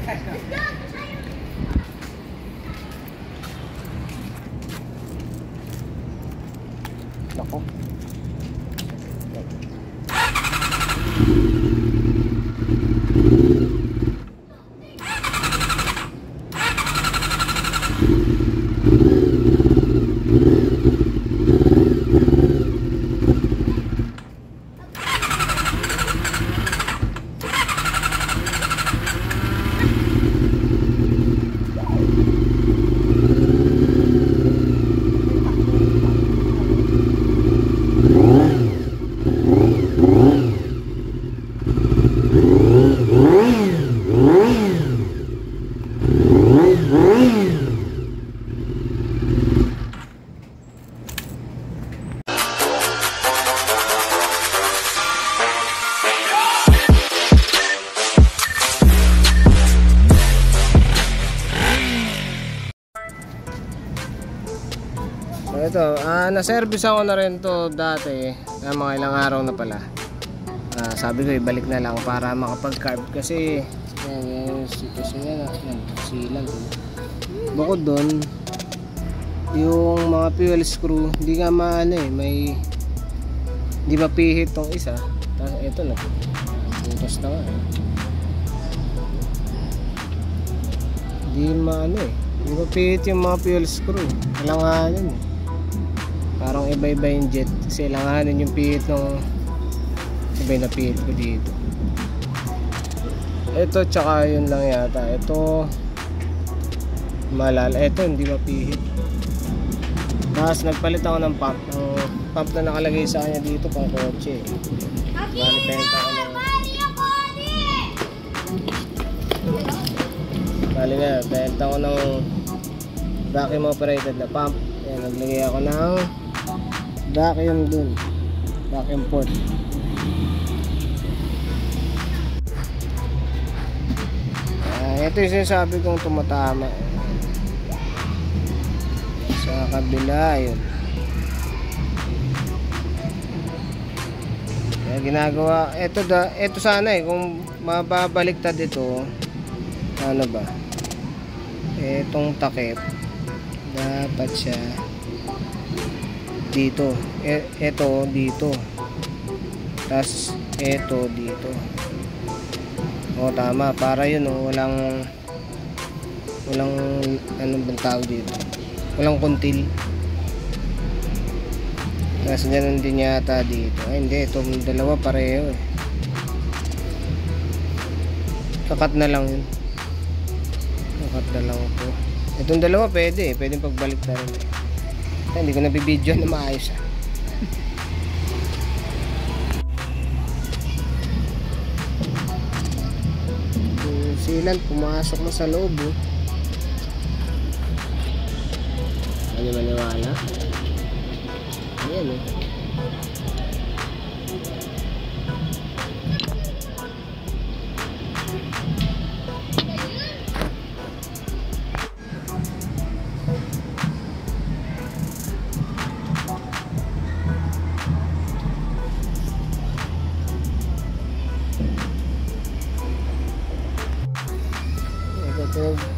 Nako. Ito, na-service ako na rin to dati, mga ilang araw na pala. Sabi ko ibalik na lang para makapag-carb kasi yan, silang bukod doon yung mga fuel screw hindi nga maano may hindi mapihit tong isa. Tapos ito na putas na nga hindi maano hindi mapihit yung mga fuel screw. Kailanganin parang iba-iba yung jet kasi kailanganin yung pihit ng iba na pihit ko dito. Ito tsaka yun lang yata. Ito malala. Ito hindi mapihit. Tapos nagpalit ako ng pump. Ang pump na nakalagay sa kanya dito pang kotse. Bali benta ko ng bali nga benta ko ng vacuum operated na pump. Ayan, naglagay ako ng vacuum dun, vacuum port. Ito yung sinasabi kong tumatama sa kabila yun. Kaya ginagawa ito sana kung mababaliktad ito ano ba itong takip dapat siya dito, ito dito, tas ito dito. O tama, para yun walang anong bang tawag dito, walang kuntil. Tapos ganun din yata dito. Ay hindi, itong dalawa pareho kakat na lang yun, kakat na lang ito. Itong dalawa pwedeng pagbalik na rin. Hindi ko nabibidyo na maayos silan pumasok mo sa loob Ano maniwala? Ayan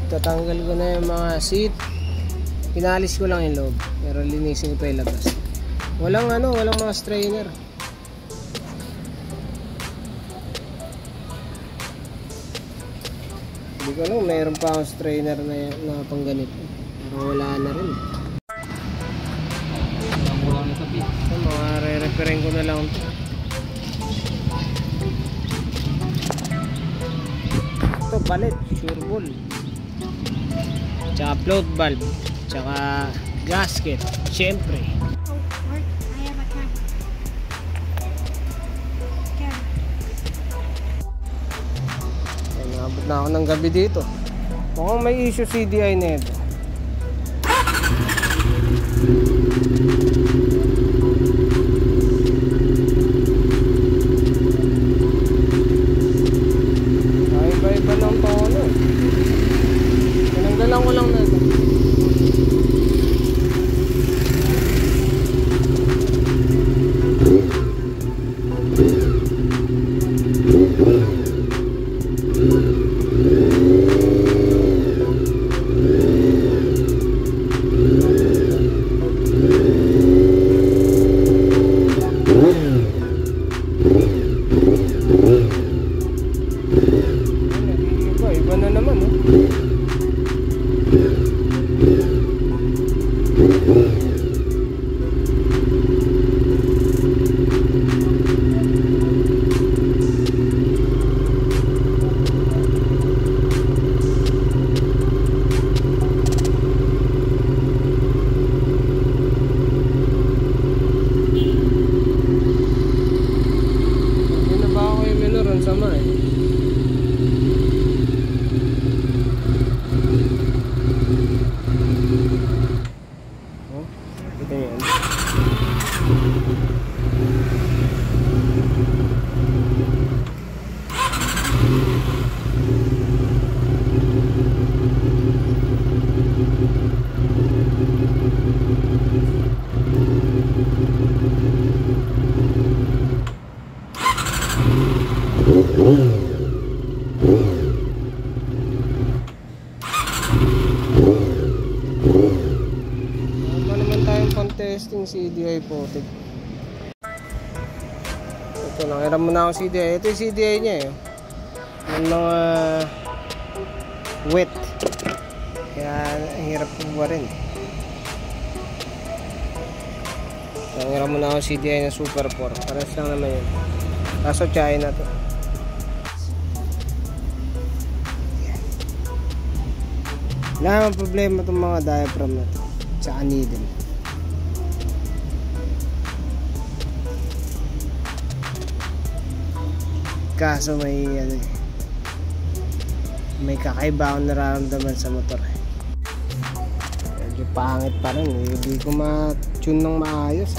tatanggal ko na yung mga seat, pinalis ko lang yung loob pero linisin ko pa yung labas. Walang mga strainer. Hindi ko alam, mayroon pa akong strainer na pang ganito pero wala na rin. Mga re-repairing ko na lang ito. Ito palit, sure ball, tsaka float valve, tsaka gasket, syempre. Nabot na ako ng gabi dito. Mukhang may issue CDI na ito. Iba-iba ng tono. Tinanggalan ko lang na ito. Testing CDI po. Ito, nangiram mo na ako CDI. Ito yung CDI niya eh. Yung mga wet. Kaya hirap po rin. Nangiram mo na ako CDI ng Super 4. Pares lang naman yun. Kaso China to. Wala naman problema itong mga diaphragm na to. Tsaka needle. Kaso may kakaiba akong nararamdaman sa motor. Medyo pangit pa rin eh. Hindi ko ma-tune ng maayos.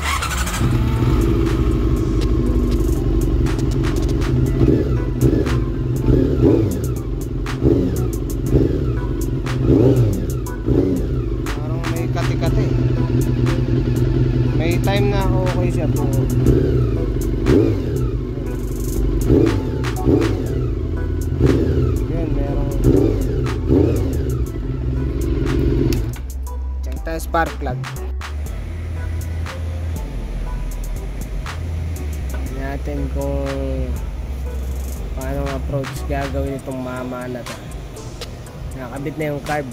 Parang may kati-kati. May time na ako okay siya po. Yan, merong check tayo spark plug. Natin kung paano approach gagawin itong mama na to. Nakakabit na yung carb,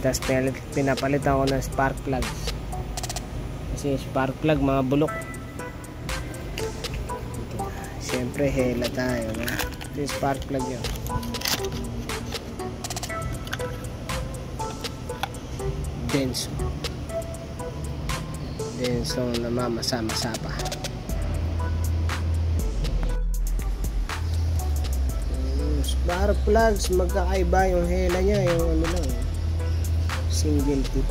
tapos pinapalitan ko ng spark plug kasi spark plug mga bulok. Siyempre hela tayo na. Ito yung spark plug yun. Denso na mamasa-masa pa. Spark plugs magkakaiba yung hela nya, yung ano lang single tip.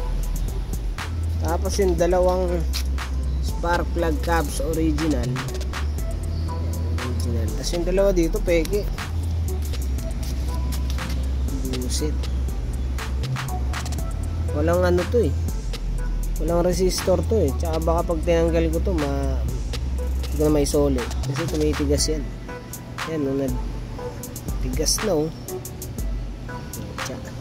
Tapos yung dalawang spark plug caps original. Tapos yung dalawa dito peke. Buset. Walang ano to eh. Walang resistor to eh. Tsaka baka pag tinanggal ko to hindi ko na may solo kasi tumitigas yan. Yan nung tigas na oh. Tsaka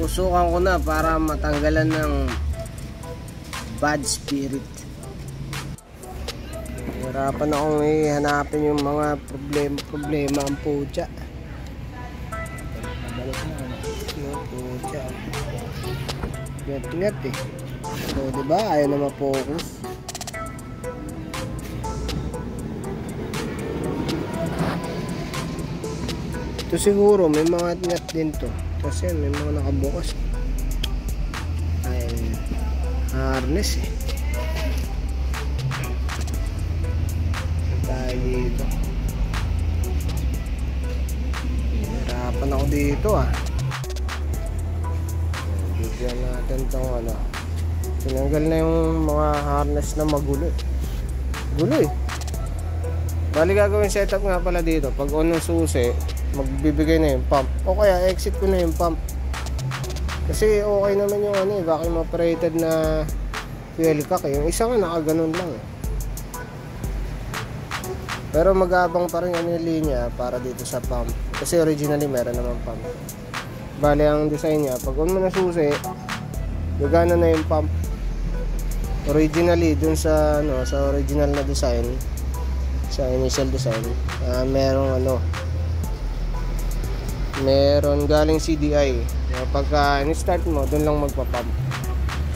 Susukan ko na para matanggalan ng bad spirit. Hirapan akong hanapin yung mga problema ang pucha. Pabalik na yung pucha. Ngat eh. So diba ayaw na ma-focus. Ito siguro may mga ngat din to. Kasi may mga nakabukas. Ay, harness eh. Tayo dito. Hirapan ako dito ah. Bigyan natin itong ano. Tinanggal na yung mga harness na magulo. Gulo eh. Bali gagawin setup nga pala dito. Pag on ng susi, magbibigay na yung pump. O kaya exit ko na yung pump. Kasi okay naman yung ano, vacuum operated na fuel cock eh. Yung isa nga nakaganon lang eh. Pero mag-aabang pa rin ano yung linya para dito sa pump. Kasi originally meron naman pump. Bali ang design niya, pag on mo na susi, gagana na yung pump. Originally dun sa ano, sa original na design, sa initial design, merong ano, meron galing CDI. Pagka in-start mo, dun lang magpa-pump.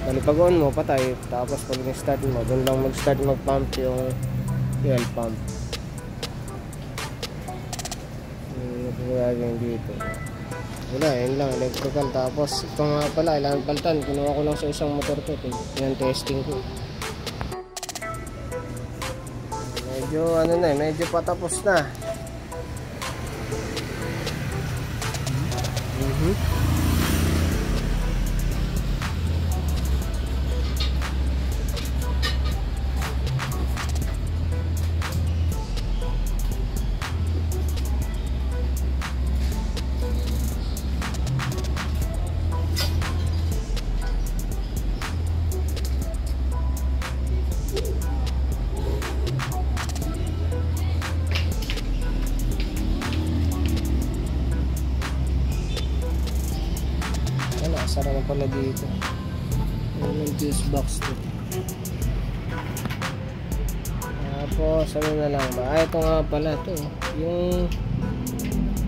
Bali pag on mo, patay. Tapos pag in-start mo, dun lang mag-start mag-pump yung fuel pump. Gagawin dito. Wala, yun lang, electrical. Tapos ito nga pala, kailangan palitan. Kinuha ko lang sa isang motor to. Yan testing ko. Medyo ano na, medyo patapos na. Sara na pala dito. Yung fuse box to. Tapos ano na lang ba? Ito nga pala to. Yung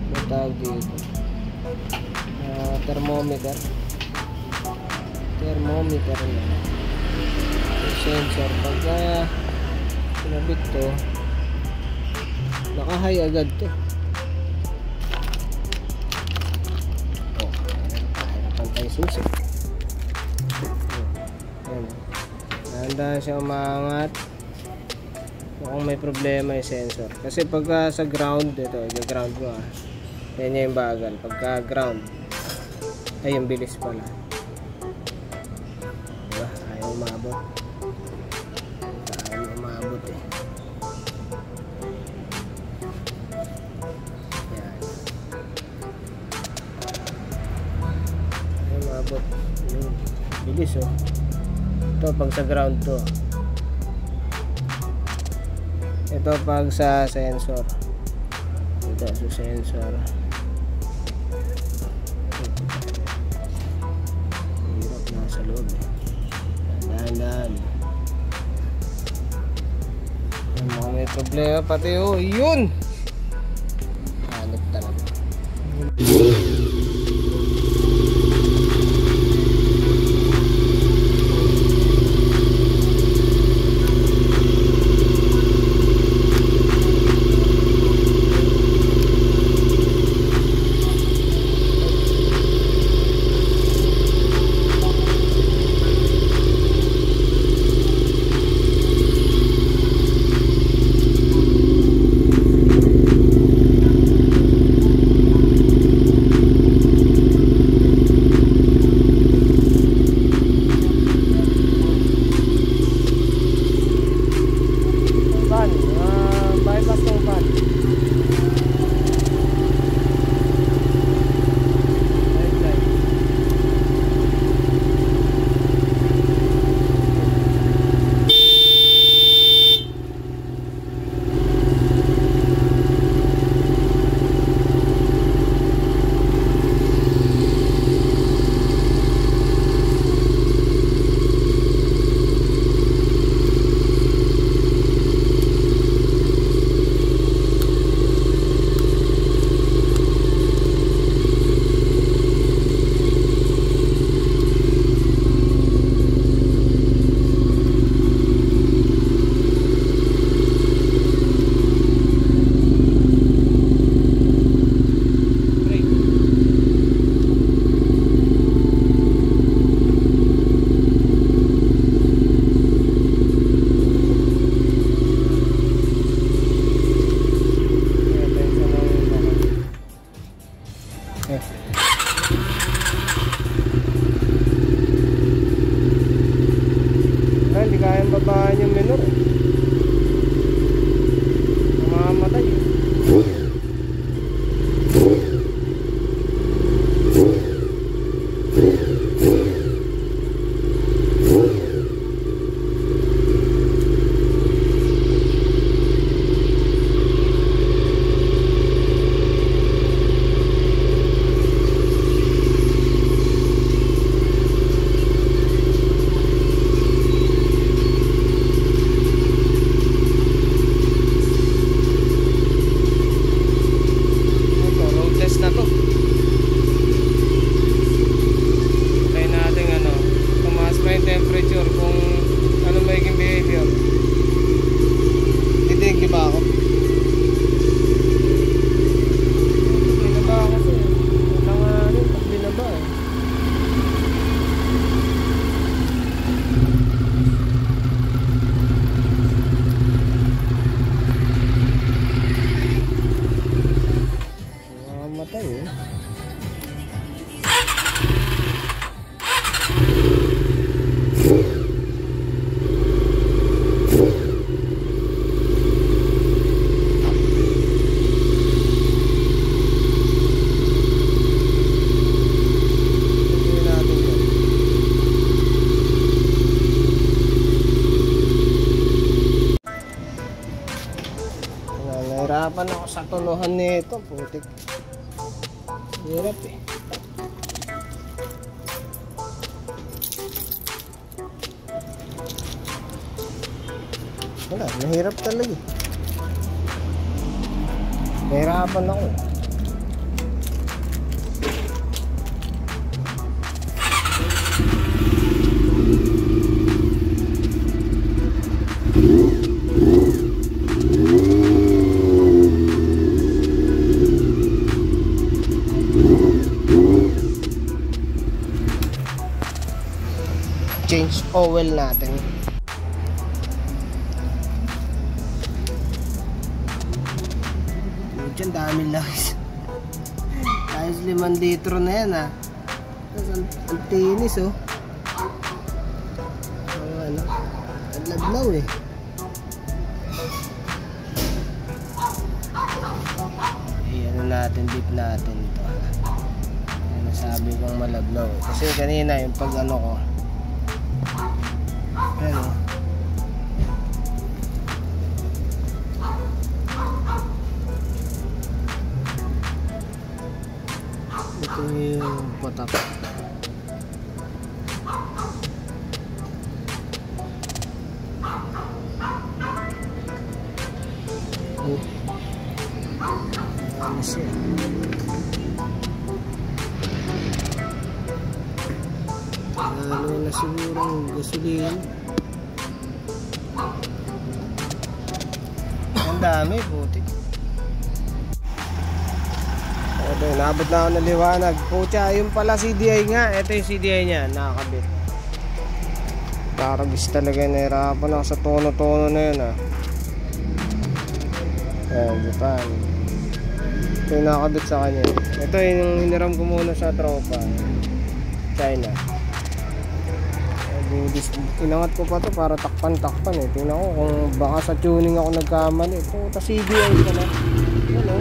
matawag dito. Thermometer. Thermometer na. Yung sensor. Pagka sinabit to, naka-high agad to. Susi. Handa siya umangat. Kung may problema yung sensor. Kasi pagka sa ground, ito, i-ground mo ah. Yan yung bagal. Pagka ground, ay yung bilis pala. Diba? Ayaw umabot. Ayaw umabot eh. Bilis oh. Ito pag sa ground to. Ito pag sa sensor. Ito sa sensor. Hirap na sa loob eh. Dahan-dahan. May problema pati oh. Yun! Hanip talaga. Nahirapan ako sa tunuhan nito, putik. Hirap eh. Wala, mahirap talaga. Nahirapan ako. Change oil natin. Diyan dami lang. Ayos 5 litro na yan ha. Ang tinis oh. Ano? Ang laglaw eh. Ano natin, dip natin ito. Ano sabi kong malaglaw eh. Kasi kanina yung pag ano ko. Ayan o. Ito yung patak. Oh. Ano siya? Lalo na sigurong gasolina. Ang dami, putik. Okay, naabot na ako ng liwanag. Pucha, yung pala CDI nga. Ito yung CDI niya, nakakabit. Taragis talaga, nahirapan ako sa tono-tono na yun ah. Ayan, Japan. Ito yung nakakabit sa kanya. Ito yung hiniram ko muna sa tropa, China. Inangat ko pa to para takpan-takpan eh. Tingnan ko kung baka sa tuning ako nagkamali. Puta, CDI ka na. Ano?